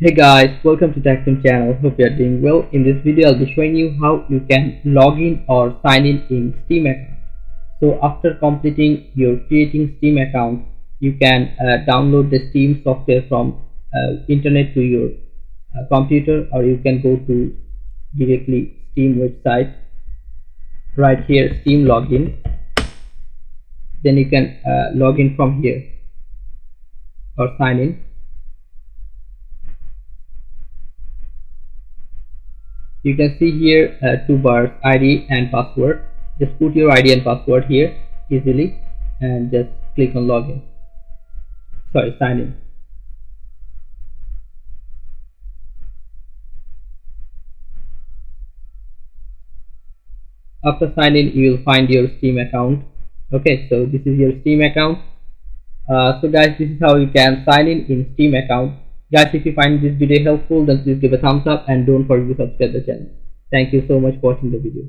Hey guys, welcome to TechFilm channel. Hope you are doing well. In this video, I'll be showing you how you can log in or sign in Steam account. So after completing your creating Steam account, you can download the Steam software from internet to your computer, or you can go to directly Steam website. Right here, Steam login. Then you can log in from here or sign in. You can see here two bars, ID and password. Just put your ID and password here easily and just click on login. Sorry, sign in. After sign in, you will find your Steam account. Okay, so this is your Steam account. So guys, this is how you can sign in Steam account. Guys, if you find this video helpful, then please give a thumbs up and don't forget to subscribe the channel. Thank you so much for watching the video.